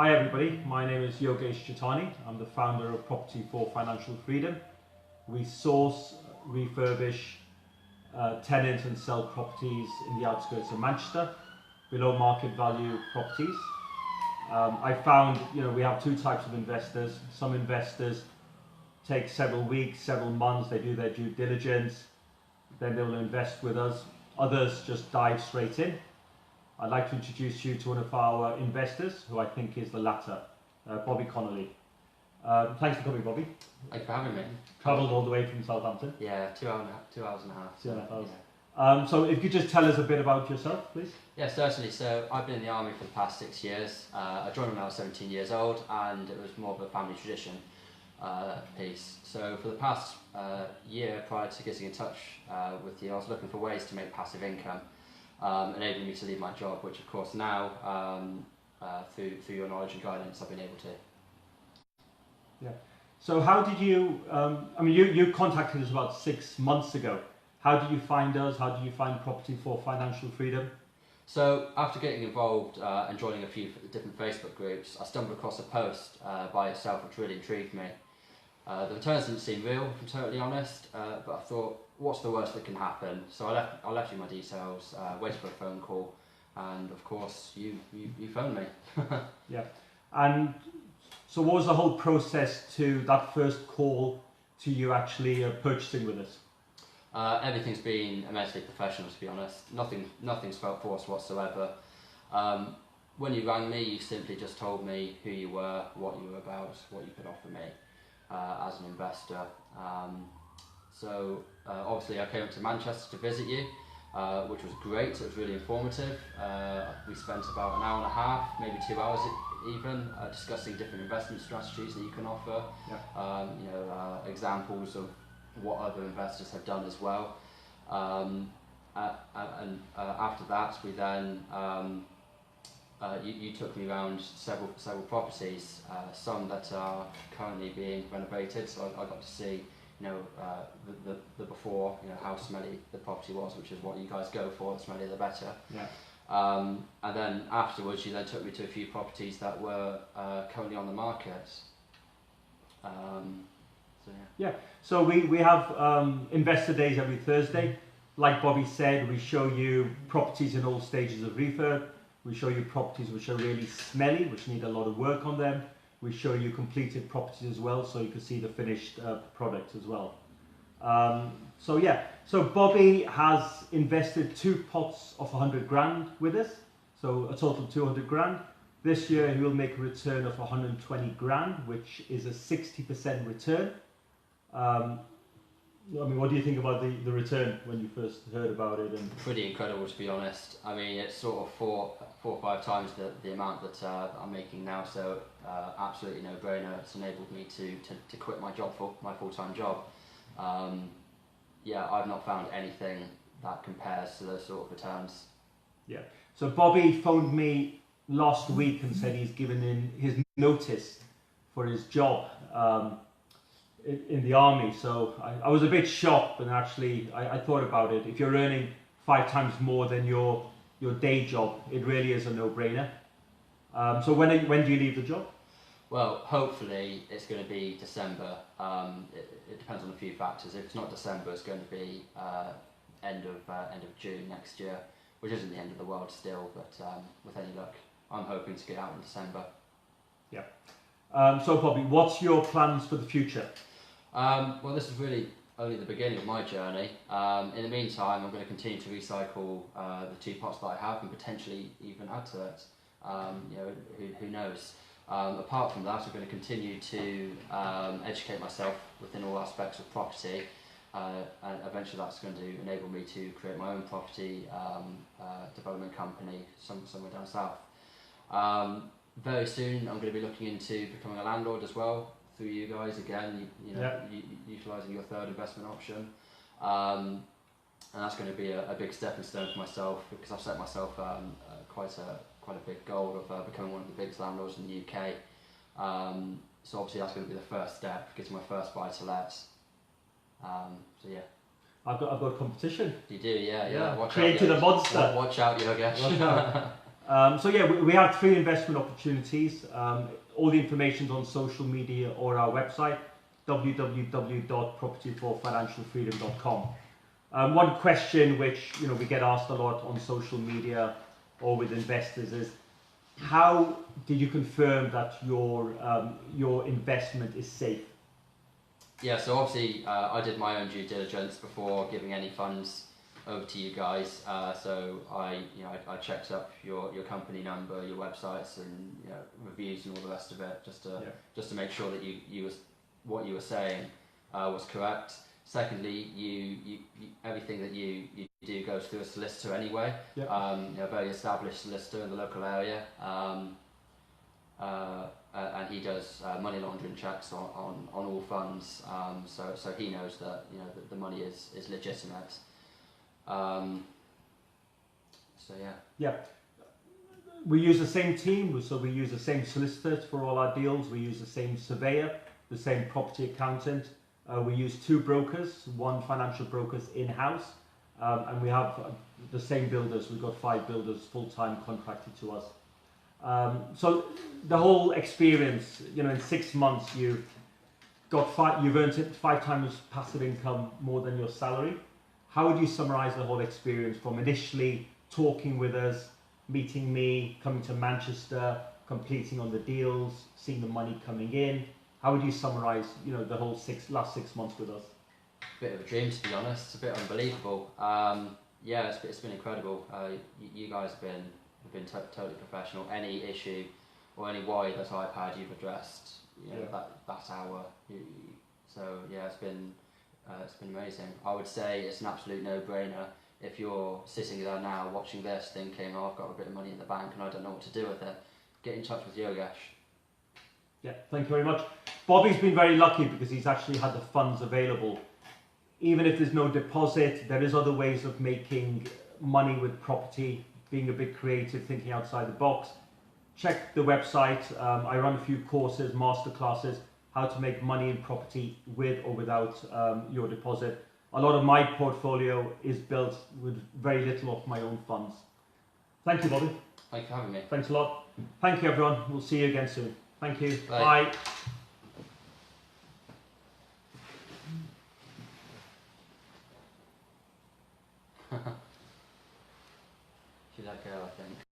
Hi everybody, my name is Yogesh Jethani. I'm the founder of Property for Financial Freedom. We source, refurbish, tenant and sell properties in the outskirts of Manchester, below market value properties. I found, we have two types of investors. Some investors take several weeks, several months, they do their due diligence, then they will invest with us. Others just dive straight in. I'd like to introduce you to one of our investors, who I think is the latter, Bobby Connelly. Thanks for coming, Bobby. Thanks for having me. Travelled all the way from Southampton. Yeah, 2 hours and a half. 2.5 hours. Yeah. So if you could just tell us a bit about yourself, please. Yeah, certainly. So I've been in the army for the past 6 years. I joined when I was 17 years old, and it was more of a family tradition piece. So for the past year prior to getting in touch with you, I was looking for ways to make passive income, enabling me to leave my job, which of course now, through your knowledge and guidance, I've been able to. Yeah. So how did you, you contacted us about 6 months ago. How did you find us? How did you find Property for Financial Freedom? So after getting involved and joining a few different Facebook groups, I stumbled across a post by yourself which really intrigued me. The returns didn't seem real, if I'm totally honest, but I thought, what's the worst that can happen? So I left you my details, waited for a phone call, and of course you phoned me. Yeah. And so what was the whole process to that first call to you actually purchasing with us? Everything's been immensely professional, to be honest. Nothing's felt forced whatsoever. When you rang me, you simply just told me who you were, what you were about, what you could offer me as an investor. Obviously I came up to Manchester to visit you, which was great. It was really informative. We spent about an hour and a half, maybe 2 hours even, discussing different investment strategies that you can offer. Yeah. Examples of what other investors have done as well. After that, we then you took me around several properties, some that are currently being renovated. So I got to see, the before, how smelly the property was, which is what you guys go for. The smellier the better. Yeah. And then afterwards, you then took me to a few properties that were currently on the market. So we have investor days every Thursday. Like Bobby said, we show you properties in all stages of refurb. We show you properties which are really smelly, which need a lot of work on them. We show you completed properties as well, so you can see the finished product as well. So Bobby has invested 2 pots of 100 grand with us, so a total of 200 grand. This year he will make a return of 120 grand, which is a 60% return. What do you think about the return when you first heard about it? And pretty incredible, to be honest. I mean, it's sort of four or five times the amount that I'm making now, so absolutely no brainer. It's enabled me to quit my job, my full-time job. I've not found anything that compares to those sort of returns. Yeah. So Bobby phoned me last week and said he's given in his notice for his job in the army. So I was a bit shocked, but actually I thought about it. If you're earning 5 times more than your day job, it really is a no-brainer. So when do you leave the job? Well, hopefully it's going to be December. It depends on a few factors. If it's not December, it's going to be end of June next year, which isn't the end of the world still, but with any luck, I'm hoping to get out in December. Yeah. So Bobby, what's your plans for the future? Well, this is really only the beginning of my journey. In the meantime, I'm going to continue to recycle the 2 pots that I have and potentially even add to it. Who knows? Apart from that, I'm going to continue to educate myself within all aspects of property, and eventually that's going to enable me to create my own property development company somewhere down south. Very soon I'm going to be looking into becoming a landlord as well, through you guys again, utilising your third investment option. And that's going to be a big stepping stone for myself, because I've set myself quite a big goal of becoming one of the biggest landlords in the UK. So obviously that's going to be the first step, getting my first buy-to-let. I've got competition. You do, yeah. Watch Created out, a monster. Watch out, Yogesh. So yeah, we have 3 investment opportunities. All the information's on social media or our website, www.propertyforfinancialfreedom.com. One question which we get asked a lot on social media or with investors is, how did you confirm that your investment is safe? Yeah, so obviously I did my own due diligence before giving any funds over to you guys. So I checked up your company number, your websites, and reviews and all the rest of it, just to make sure that what you were saying was correct. Secondly, you everything that you do goes through a solicitor anyway. Yep. A very established solicitor in the local area. And he does money laundering checks on all funds, so he knows that that the money is legitimate. So yeah. Yeah. We use the same team, so we use the same solicitors for all our deals. We use the same surveyor, the same property accountant. We use 2 brokers, 1 financial brokers in-house, and we have the same builders. We've got 5 builders full-time contracted to us. So the whole experience, in 6 months you've earned 5 times passive income more than your salary. How would you summarize the whole experience from initially talking with us, meeting me, coming to Manchester, completing on the deals, seeing the money coming in? How would you summarize the whole last 6 months with us? Bit of a dream, to be honest. It's a bit unbelievable. Yeah, it's been incredible. You guys have been totally professional. Any issue or any worry that I've had, you've addressed. That hour. So yeah, it's been amazing. I would say it's an absolute no-brainer. If you're sitting there now watching this, thinking, "Oh, I've got a bit of money in the bank and I don't know what to do with it," get in touch with Yogesh. Yeah, thank you very much. Bobby's been very lucky because he's actually had the funds available. Even if there's no deposit, there is other ways of making money with property. Being a bit creative, thinking outside the box. Check the website. I run a few courses, masterclasses, how to make money in property with or without your deposit. A lot of my portfolio is built with very little of my own funds. Thank you, Bobby. Thank you for having me. Thanks a lot. Thank you, everyone. We'll see you again soon. Thank you. Bye. Bye. She's that girl, I think.